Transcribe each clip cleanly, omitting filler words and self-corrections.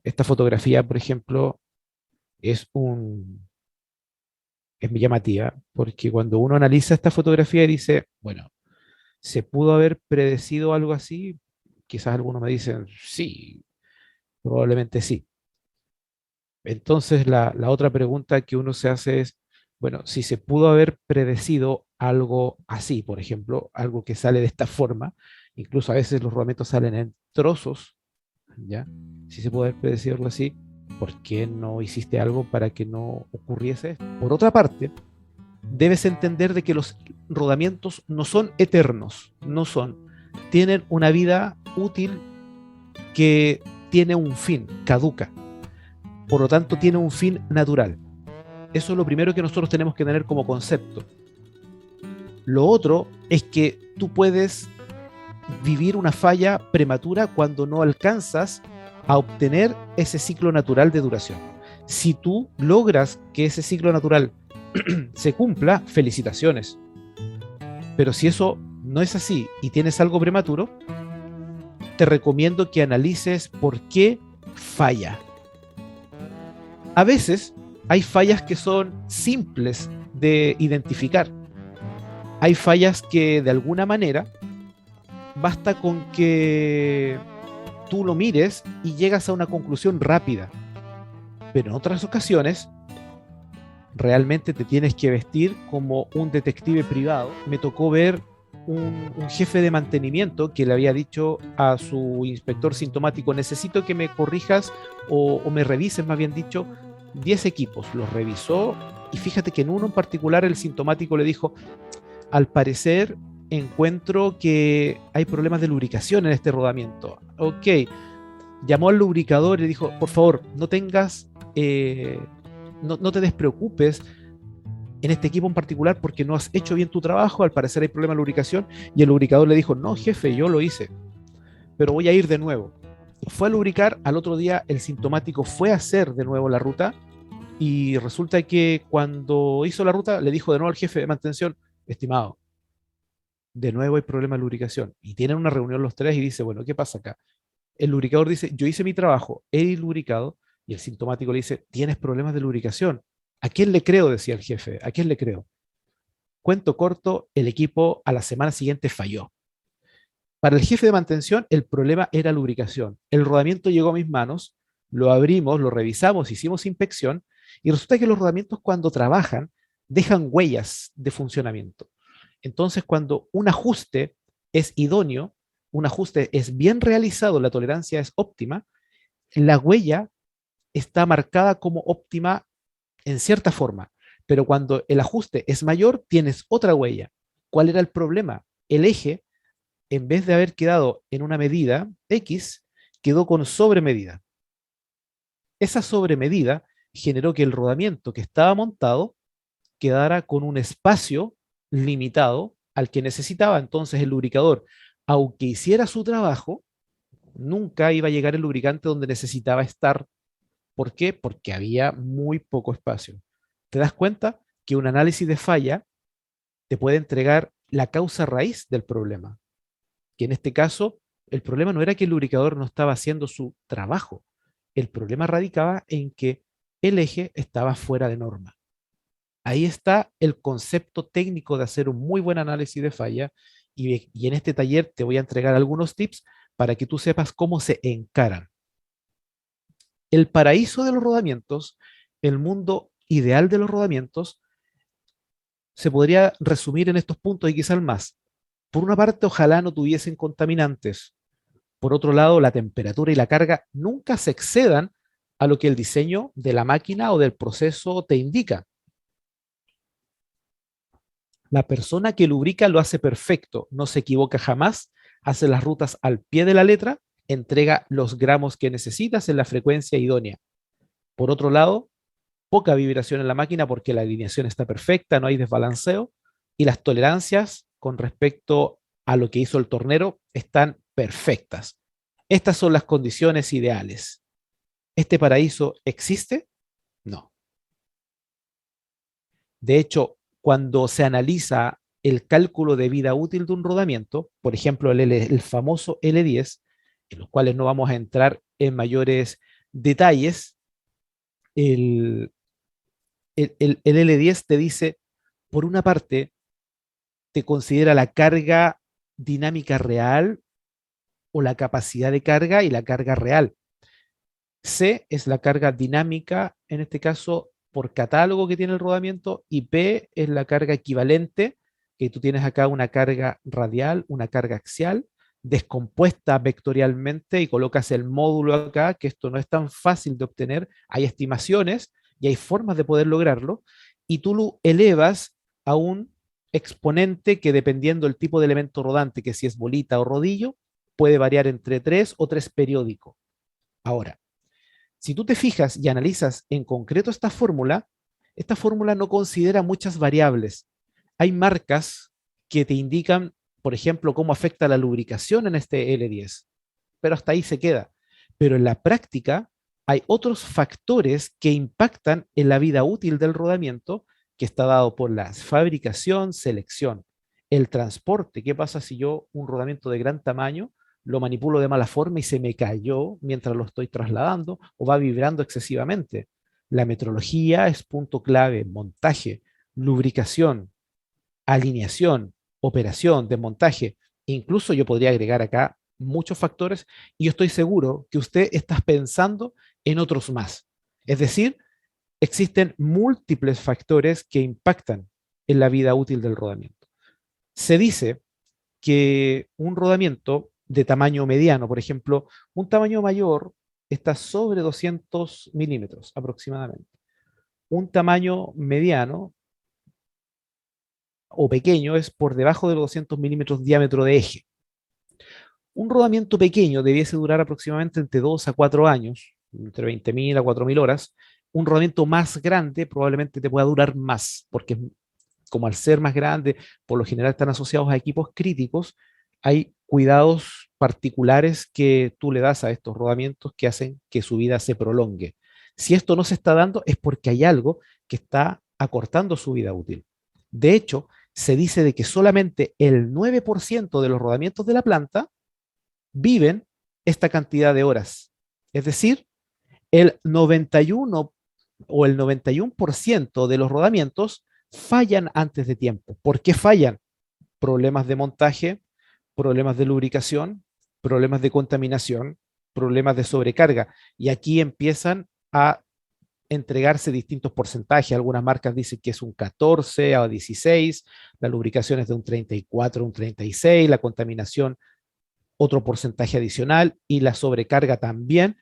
Esta fotografía, por ejemplo, es un, es muy llamativa, porque cuando uno analiza esta fotografía dice, bueno, ¿se pudo haber predecido algo así? Quizás algunos me dicen, sí, probablemente sí. Entonces la otra pregunta que uno se hace es, bueno, si se pudo haber predecido algo así, por ejemplo, algo que sale de esta forma, incluso a veces los rodamientos salen en trozos, ¿ya? Si se pudo haber predecido algo así, ¿por qué no hiciste algo para que no ocurriese esto? Por otra parte, debes entender de que los rodamientos no son eternos, no son. Tienen una vida útil que tiene un fin, caduca. Por lo tanto, tiene un fin natural. Eso es lo primero que nosotros tenemos que tener como concepto. Lo otro es que tú puedes vivir una falla prematura cuando no alcanzas a obtener ese ciclo natural de duración. Si tú logras que ese ciclo natural se cumpla, felicitaciones. Pero si eso no es así y tienes algo prematuro, te recomiendo que analices por qué falla. A veces hay fallas que son simples de identificar. Hay fallas que de alguna manera basta con que tú lo mires y llegas a una conclusión rápida. Pero en otras ocasiones realmente te tienes que vestir como un detective privado. Me tocó ver un jefe de mantenimiento que le había dicho a su inspector sintomático, necesito que me corrijas o me revises, más bien dicho, 10 equipos. Los revisó y fíjate que en uno en particular el sintomático le dijo, al parecer encuentro que hay problemas de lubricación en este rodamiento. Ok, llamó al lubricador y le dijo, por favor, no tengas, no te despreocupes en este equipo en particular porque no has hecho bien tu trabajo, al parecer hay problemas de lubricación, y el lubricador le dijo, no jefe, yo lo hice, pero voy a ir de nuevo. Fue a lubricar, al otro día el sintomático fue a hacer de nuevo la ruta y resulta que cuando hizo la ruta le dijo de nuevo al jefe de mantención, estimado, de nuevo hay problema de lubricación. Y tienen una reunión los tres y dice, bueno, ¿qué pasa acá? El lubricador dice, yo hice mi trabajo, he lubricado, y el sintomático le dice, tienes problemas de lubricación. ¿A quién le creo? Decía el jefe, ¿a quién le creo? Cuento corto, el equipo a la semana siguiente falló. Para el jefe de mantención, el problema era lubricación. El rodamiento llegó a mis manos, lo abrimos, lo revisamos, hicimos inspección, y resulta que los rodamientos cuando trabajan dejan huellas de funcionamiento. Entonces, cuando un ajuste es idóneo, un ajuste es bien realizado, la tolerancia es óptima, la huella está marcada como óptima en cierta forma, pero cuando el ajuste es mayor, tienes otra huella. ¿Cuál era el problema? El eje, en vez de haber quedado en una medida X, quedó con sobremedida. Esa sobremedida generó que el rodamiento que estaba montado quedara con un espacio limitado al que necesitaba. Entonces el lubricador, aunque hiciera su trabajo, nunca iba a llegar el lubricante donde necesitaba estar. ¿Por qué? Porque había muy poco espacio. ¿Te das cuenta que un análisis de falla te puede entregar la causa raíz del problema? Que en este caso, el problema no era que el lubricador no estaba haciendo su trabajo. El problema radicaba en que el eje estaba fuera de norma. Ahí está el concepto técnico de hacer un muy buen análisis de falla y en este taller te voy a entregar algunos tips para que tú sepas cómo se encaran. El paraíso de los rodamientos, el mundo ideal de los rodamientos, se podría resumir en estos puntos y quizás más. Por una parte, ojalá no tuviesen contaminantes. Por otro lado, la temperatura y la carga nunca se excedan a lo que el diseño de la máquina o del proceso te indica. La persona que lubrica lo hace perfecto, no se equivoca jamás, hace las rutas al pie de la letra, entrega los gramos que necesitas en la frecuencia idónea. Por otro lado, poca vibración en la máquina porque la alineación está perfecta, no hay desbalanceo y las tolerancias con respecto a lo que hizo el tornero están perfectas. Estas son las condiciones ideales. ¿Este paraíso existe? No. De hecho, cuando se analiza el cálculo de vida útil de un rodamiento, por ejemplo, el famoso L10, en los cuales no vamos a entrar en mayores detalles, el, el L10 te dice, por una parte, te considera la carga dinámica real o la capacidad de carga y la carga real. C es la carga dinámica, en este caso por catálogo que tiene el rodamiento, y P es la carga equivalente, que tú tienes acá una carga radial, una carga axial, descompuesta vectorialmente y colocas el módulo acá, que esto no es tan fácil de obtener, hay estimaciones y hay formas de poder lograrlo, y tú lo elevas a un exponente que dependiendo del tipo de elemento rodante, que si es bolita o rodillo, puede variar entre 3 o 3 periódicos. Ahora, si tú te fijas y analizas en concreto esta fórmula no considera muchas variables. Hay marcas que te indican, por ejemplo, cómo afecta la lubricación en este L10, pero hasta ahí se queda. Pero en la práctica hay otros factores que impactan en la vida útil del rodamiento, que está dado por la fabricación, selección, el transporte. ¿Qué pasa si yo un rodamiento de gran tamaño lo manipulo de mala forma y se me cayó mientras lo estoy trasladando o va vibrando excesivamente? La metrología es punto clave, montaje, lubricación, alineación, operación, desmontaje. Incluso yo podría agregar acá muchos factores y yo estoy seguro que usted está pensando en otros más. Es decir, existen múltiples factores que impactan en la vida útil del rodamiento. Se dice que un rodamiento de tamaño mediano, por ejemplo, un tamaño mayor está sobre 200 milímetros aproximadamente. Un tamaño mediano o pequeño es por debajo de los 200 milímetros diámetro de eje. Un rodamiento pequeño debiese durar aproximadamente entre 2 a 4 años, entre 20.000 a 4.000 horas. Un rodamiento más grande probablemente te pueda durar más, porque como al ser más grande, por lo general están asociados a equipos críticos, hay cuidados particulares que tú le das a estos rodamientos que hacen que su vida se prolongue. Si esto no se está dando es porque hay algo que está acortando su vida útil. De hecho, se dice de que solamente el 9% de los rodamientos de la planta viven esta cantidad de horas. Es decir, el 91 o el 91% de los rodamientos fallan antes de tiempo. ¿Por qué fallan? Problemas de montaje, problemas de lubricación, problemas de contaminación, problemas de sobrecarga. Y aquí empiezan a entregarse distintos porcentajes. Algunas marcas dicen que es un 14 a 16, la lubricación es de un 34, un 36, la contaminación otro porcentaje adicional y la sobrecarga también.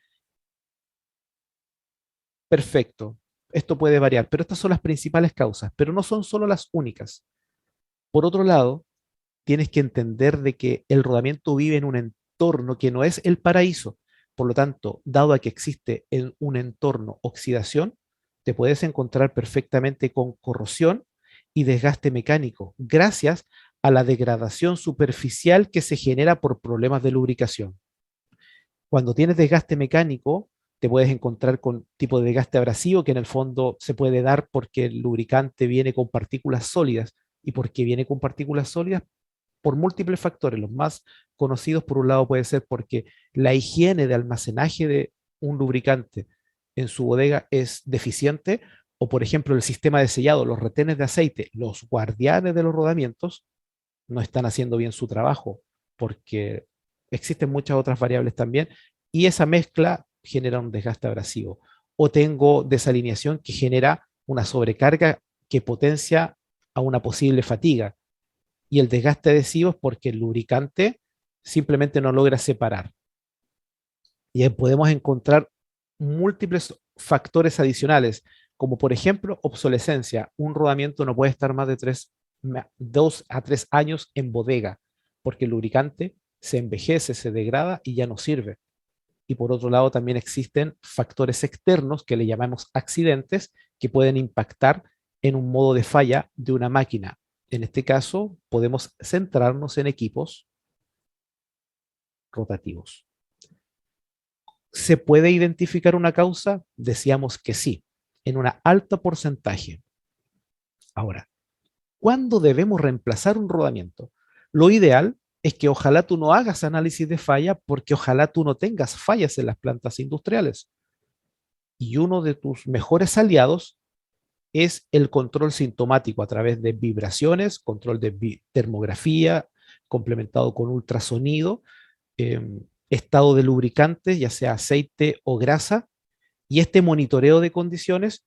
Perfecto. Esto puede variar, pero estas son las principales causas, pero no son solo las únicas. Por otro lado, tienes que entender de que el rodamiento vive en un entorno que no es el paraíso. Por lo tanto, dado a que existe en un entorno oxidación, te puedes encontrar perfectamente con corrosión y desgaste mecánico, gracias a la degradación superficial que se genera por problemas de lubricación. Cuando tienes desgaste mecánico, te puedes encontrar con tipo de desgaste abrasivo que en el fondo se puede dar porque el lubricante viene con partículas sólidas. ¿Y por qué viene con partículas sólidas? Por múltiples factores. Los más conocidos, por un lado, puede ser porque la higiene de almacenaje de un lubricante en su bodega es deficiente, o por ejemplo el sistema de sellado, los retenes de aceite, los guardianes de los rodamientos, no están haciendo bien su trabajo, porque existen muchas otras variables también, y esa mezcla genera un desgaste abrasivo. O tengo desalineación que genera una sobrecarga que potencia a una posible fatiga. Y el desgaste adhesivo es porque el lubricante simplemente no logra separar. Y ahí podemos encontrar múltiples factores adicionales, como por ejemplo obsolescencia. Un rodamiento no puede estar más de 2 a 3 años en bodega, porque el lubricante se envejece, se degrada y ya no sirve. Y por otro lado, también existen factores externos que le llamamos accidentes que pueden impactar en un modo de falla de una máquina. En este caso, podemos centrarnos en equipos rotativos. ¿Se puede identificar una causa? Decíamos que sí, en un alto porcentaje. Ahora, ¿cuándo debemos reemplazar un rodamiento? Lo ideal es que ojalá tú no hagas análisis de falla porque ojalá tú no tengas fallas en las plantas industriales. Y uno de tus mejores aliados es el control sintomático a través de vibraciones, control de termografía, complementado con ultrasonido, eh, estado de lubricantes, ya sea aceite o grasa, y este monitoreo de condiciones,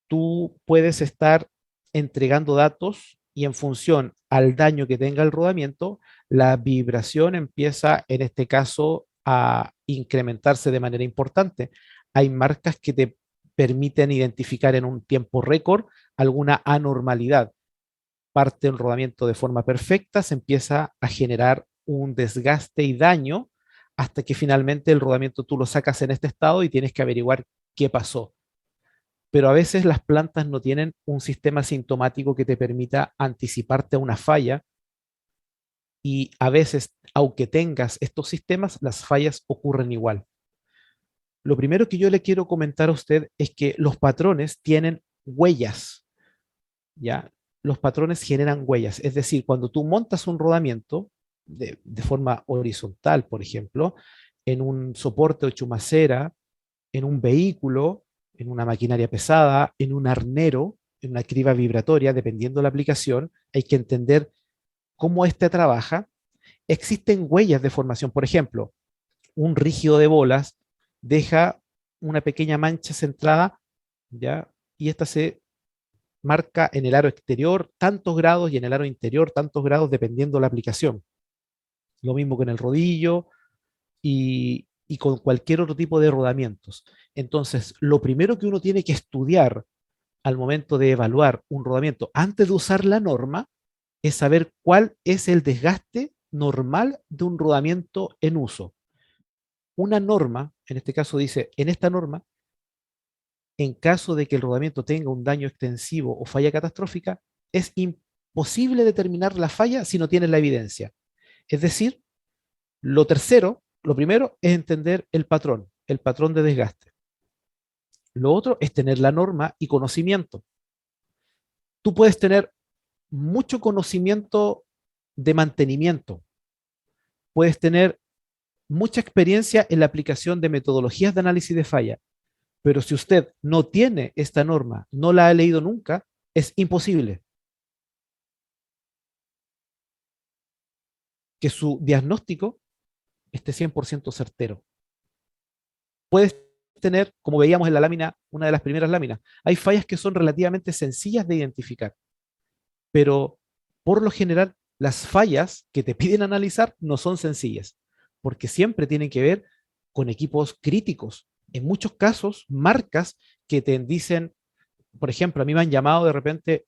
tú puedes estar entregando datos y en función al daño que tenga el rodamiento, la vibración empieza, en este caso, a incrementarse de manera importante. Hay marcas que te permiten identificar en un tiempo récord alguna anormalidad. Parte el rodamiento de forma perfecta, se empieza a generar un desgaste y daño hasta que finalmente el rodamiento tú lo sacas en este estado y tienes que averiguar qué pasó. Pero a veces las plantas no tienen un sistema sintomático que te permita anticiparte a una falla y a veces, aunque tengas estos sistemas, las fallas ocurren igual. Lo primero que yo le quiero comentar a usted es que los patrones tienen huellas, ¿ya? Los patrones generan huellas, es decir, cuando tú montas un rodamiento de forma horizontal, por ejemplo, en un soporte o chumacera, en un vehículo, en una maquinaria pesada, en un arnero, en una criba vibratoria, dependiendo de la aplicación, hay que entender cómo éste trabaja. Existen huellas de formación, por ejemplo, un rígido de bolas deja una pequeña mancha centrada, ¿ya? Y esta se marca en el aro exterior tantos grados y en el aro interior tantos grados dependiendo de la aplicación. Lo mismo con el rodillo y con cualquier otro tipo de rodamientos. Entonces, lo primero que uno tiene que estudiar al momento de evaluar un rodamiento antes de usar la norma es saber cuál es el desgaste normal de un rodamiento en uso. Una norma, en este caso dice, en esta norma, en caso de que el rodamiento tenga un daño extensivo o falla catastrófica, es imposible determinar la falla si no tienes la evidencia. Es decir, lo primero es entender el patrón de desgaste. Lo otro es tener la norma y conocimiento. Tú puedes tener mucho conocimiento de mantenimiento, puedes tener mucha experiencia en la aplicación de metodologías de análisis de falla, pero si usted no tiene esta norma, no la ha leído nunca, es imposible que su diagnóstico esté 100% certero. Puedes tener, como veíamos en la lámina, una de las primeras láminas, hay fallas que son relativamente sencillas de identificar, pero por lo general las fallas que te piden analizar no son sencillas, porque siempre tienen que ver con equipos críticos. En muchos casos, marcas que te dicen, por ejemplo, a mí me han llamado de repente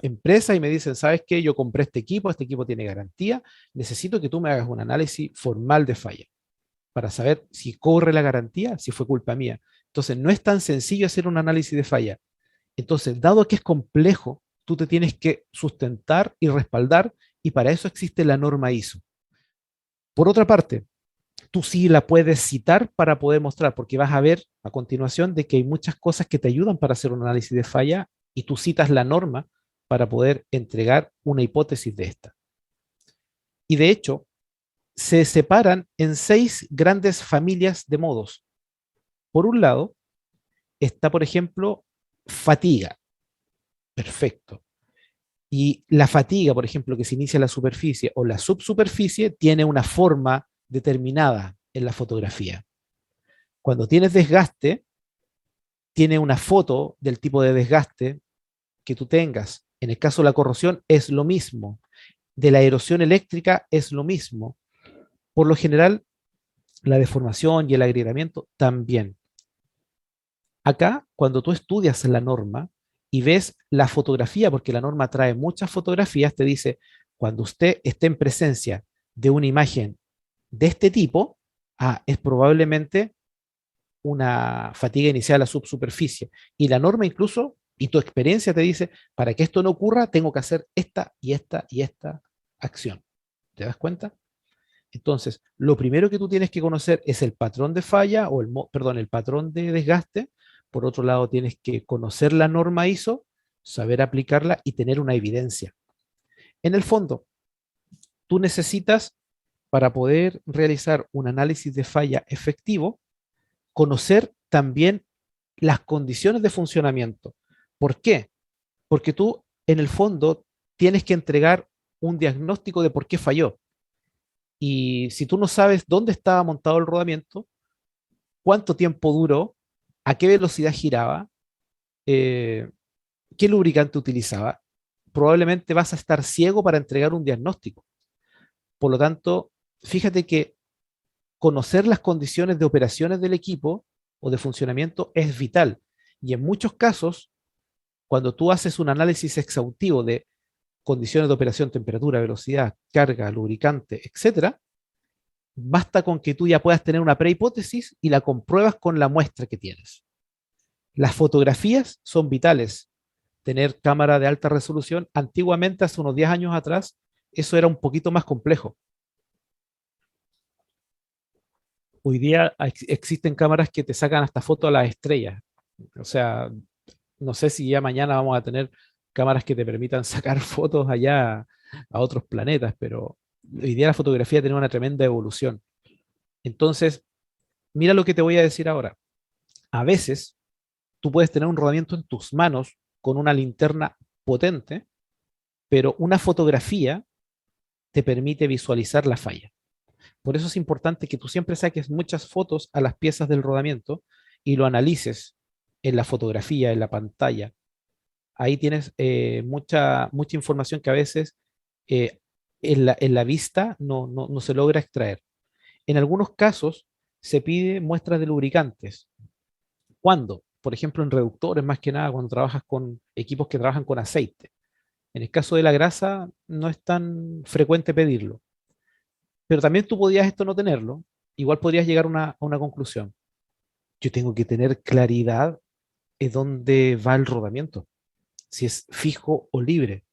empresa y me dicen, ¿sabes qué? Yo compré este equipo tiene garantía, necesito que tú me hagas un análisis formal de falla para saber si corre la garantía, si fue culpa mía. Entonces, no es tan sencillo hacer un análisis de falla. Entonces, dado que es complejo, tú te tienes que sustentar y respaldar y para eso existe la norma ISO. Por otra parte, tú sí la puedes citar para poder mostrar, porque vas a ver a continuación de que hay muchas cosas que te ayudan para hacer un análisis de falla y tú citas la norma para poder entregar una hipótesis de esta. Y de hecho, se separan en 6 grandes familias de modos. Por un lado, está, por ejemplo, fatiga. Perfecto. Y la fatiga, por ejemplo, que se inicia en la superficie o la subsuperficie, tiene una forma determinada en la fotografía. Cuando tienes desgaste, tiene una foto del tipo de desgaste que tú tengas. En el caso de la corrosión es lo mismo. De la erosión eléctrica es lo mismo. Por lo general, la deformación y el agrietamiento también. Acá, cuando tú estudias la norma y ves la fotografía, porque la norma trae muchas fotografías, te dice, cuando usted esté en presencia de una imagen de este tipo, es probablemente una fatiga inicial a la subsuperficie. Y la norma incluso Y tu experiencia te dice, para que esto no ocurra, tengo que hacer esta y esta y esta acción. ¿Te das cuenta? Entonces, lo primero que tú tienes que conocer es el patrón de falla o perdón, el patrón de desgaste. Por otro lado, tienes que conocer la norma ISO, saber aplicarla y tener una evidencia. En el fondo, tú necesitas, para poder realizar un análisis de falla efectivo, conocer también las condiciones de funcionamiento. ¿Por qué? Porque tú, en el fondo, tienes que entregar un diagnóstico de por qué falló. Y si tú no sabes dónde estaba montado el rodamiento, cuánto tiempo duró, a qué velocidad giraba, eh, qué lubricante utilizaba, probablemente vas a estar ciego para entregar un diagnóstico. Por lo tanto, fíjate que conocer las condiciones de operaciones del equipo o de funcionamiento es vital. Y en muchos casos, cuando tú haces un análisis exhaustivo de condiciones de operación, temperatura, velocidad, carga, lubricante, etcétera, basta con que tú ya puedas tener una prehipótesis y la compruebas con la muestra que tienes. Las fotografías son vitales. Tener cámara de alta resolución, antiguamente, hace unos 10 años atrás, eso era un poquito más complejo. Hoy día existen cámaras que te sacan hasta fotos a las estrellas. O sea, no sé si ya mañana vamos a tener cámaras que te permitan sacar fotos allá a otros planetas, pero hoy día la fotografía tiene una tremenda evolución. Entonces, mira lo que te voy a decir ahora. A veces tú puedes tener un rodamiento en tus manos con una linterna potente, pero una fotografía te permite visualizar la falla. Por eso es importante que tú siempre saques muchas fotos a las piezas del rodamiento y lo analices en la fotografía, en la pantalla. Ahí tienes mucha información que a veces eh, en la vista no se logra extraer. En algunos casos se pide muestras de lubricantes. ¿Cuándo? Por ejemplo, en reductores, más que nada, cuando trabajas con equipos que trabajan con aceite. En el caso de la grasa, no es tan frecuente pedirlo. Pero también tú podías esto no tenerlo. Igual podrías llegar a una conclusión. Yo tengo que tener claridad de dónde va el rodamiento, si es fijo o libre.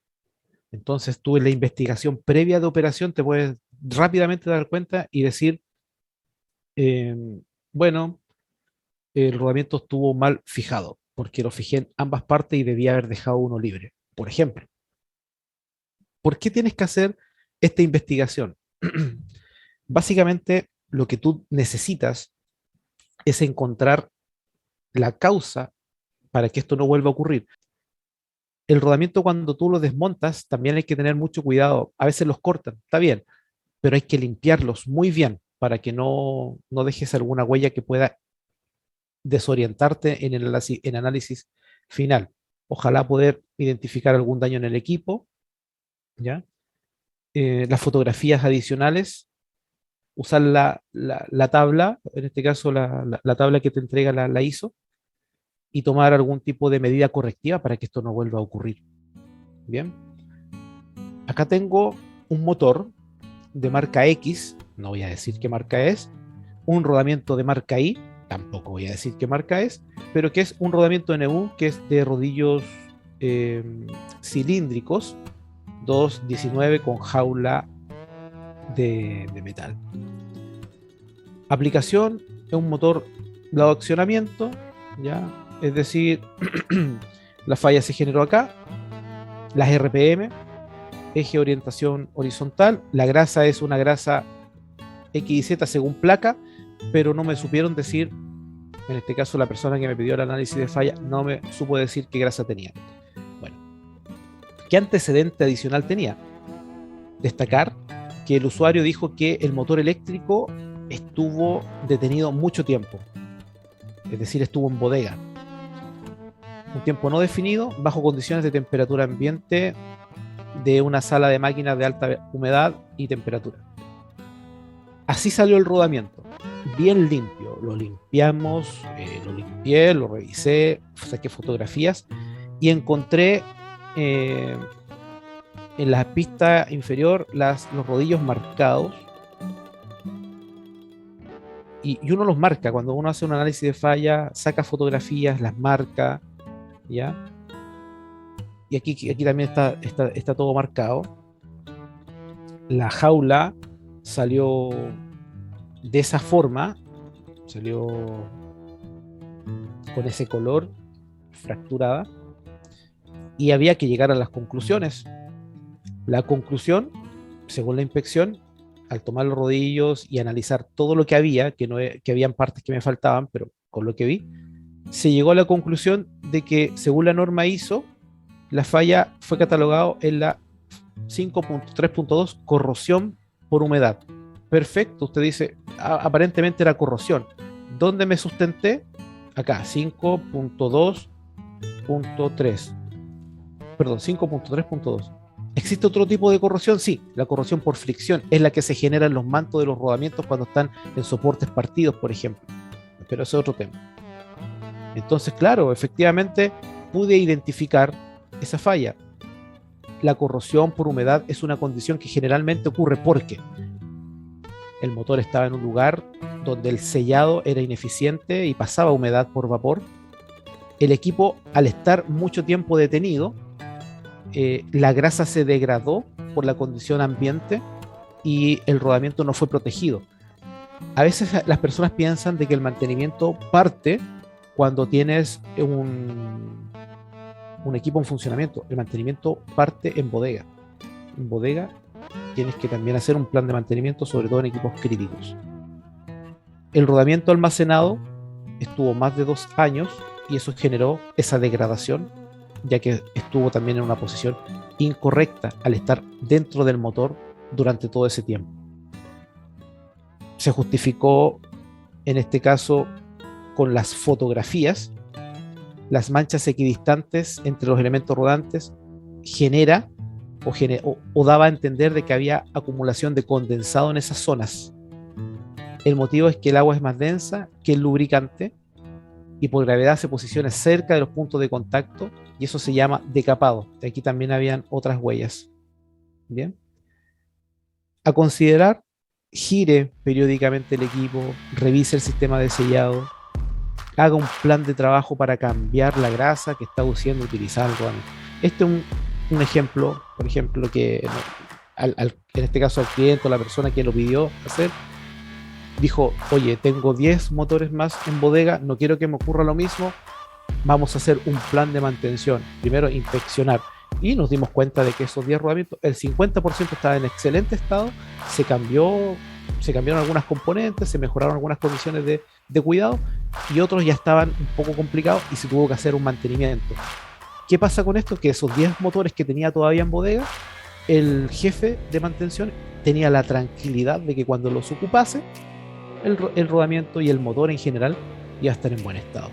Entonces tú en la investigación previa de operación te puedes rápidamente dar cuenta y decir, eh, bueno, el rodamiento estuvo mal fijado, porque lo fijé en ambas partes y debía haber dejado uno libre, por ejemplo. ¿Por qué tienes que hacer esta investigación? Básicamente, lo que tú necesitas es encontrar la causa para que esto no vuelva a ocurrir. El rodamiento, cuando tú lo desmontas, también hay que tener mucho cuidado. A veces los cortan, está bien, pero hay que limpiarlos muy bien para que no dejes alguna huella que pueda desorientarte en análisis final. Ojalá poder identificar algún daño en el equipo, ¿ya? Las fotografías adicionales, usar la tabla, en este caso la tabla que te entrega la ISO, y tomar algún tipo de medida correctiva para que esto no vuelva a ocurrir. Bien, acá tengo un motor de marca X, no voy a decir qué marca es, un rodamiento de marca Y, tampoco voy a decir qué marca es, pero que es un rodamiento NU que es de rodillos eh, cilíndricos 219 con jaula de metal. Aplicación es un motor dado accionamiento, ¿ya? Es decir, la falla se generó acá, las RPM, eje orientación horizontal, la grasa es una grasa X y Z según placa, pero no me supieron decir, en este caso la persona que me pidió el análisis de falla no me supo decir qué grasa tenía. Bueno, ¿qué antecedente adicional tenía? Destacar que el usuario dijo que el motor eléctrico estuvo detenido mucho tiempo, es decir, estuvo en bodega, un tiempo no definido, bajo condiciones de temperatura ambiente de una sala de máquinas de alta humedad y temperatura. Así salió el rodamiento, bien limpio. Lo limpiamos, lo limpié, lo revisé, saqué fotografías y encontré eh, en la pista inferior los rodillos marcados. Y uno los marca, cuando uno hace un análisis de falla, saca fotografías, las marca, ¿ya? y aquí también está todo marcado. La jaula salió de esa forma, salió con ese color fracturada, y había que llegar a las conclusiones. La conclusión, según la inspección, al tomar los rodillos y analizar todo lo que había, que habían partes que me faltaban, pero con lo que vi, se llegó a la conclusión de que, según la norma ISO, la falla fue catalogada en la 5.3.2, corrosión por humedad. Perfecto, usted dice, aparentemente era corrosión. ¿Dónde me sustenté? Acá, 5.2.3. Perdón, 5.3.2. ¿Existe otro tipo de corrosión? Sí, la corrosión por fricción es la que se genera en los mantos de los rodamientos cuando están en soportes partidos, por ejemplo. Pero ese es otro tema. Entonces, claro, efectivamente pude identificar esa falla. La corrosión por humedad es una condición que generalmente ocurre porque el motor estaba en un lugar donde el sellado era ineficiente y pasaba humedad por vapor. El equipo, al estar mucho tiempo detenido, la grasa se degradó por la condición ambiente y el rodamiento no fue protegido. A veces las personas piensan de que el mantenimiento parte cuando tienes un equipo en funcionamiento. El mantenimiento parte en bodega. En bodega tienes que también hacer un plan de mantenimiento, sobre todo en equipos críticos. El rodamiento almacenado estuvo más de 2 años y eso generó esa degradación, ya que estuvo también en una posición incorrecta al estar dentro del motor durante todo ese tiempo. Se justificó en este caso con las fotografías. Las manchas equidistantes entre los elementos rodantes genera o daba a entender de que había acumulación de condensado en esas zonas. El motivo es que el agua es más densa que el lubricante y por gravedad se posiciona cerca de los puntos de contacto y eso se llama decapado. Aquí también habían otras huellas. Bien. A considerar: gire periódicamente el equipo, revise el sistema de sellado, haga un plan de trabajo para cambiar la grasa que está siendo utilizada. Este es un ejemplo, por ejemplo, que en este caso al cliente o la persona que lo pidió hacer, dijo: oye, tengo 10 motores más en bodega, no quiero que me ocurra lo mismo, vamos a hacer un plan de mantención. Primero, inspeccionar. Y nos dimos cuenta de que esos 10 rodamientos, el 50% estaba en excelente estado, se cambiaron algunas componentes, se mejoraron algunas condiciones de cuidado y otros ya estaban un poco complicados y se tuvo que hacer un mantenimiento. ¿Qué pasa con esto? Que esos 10 motores que tenía todavía en bodega, el jefe de mantención tenía la tranquilidad de que cuando los ocupase, el rodamiento y el motor en general iba a estar en buen estado.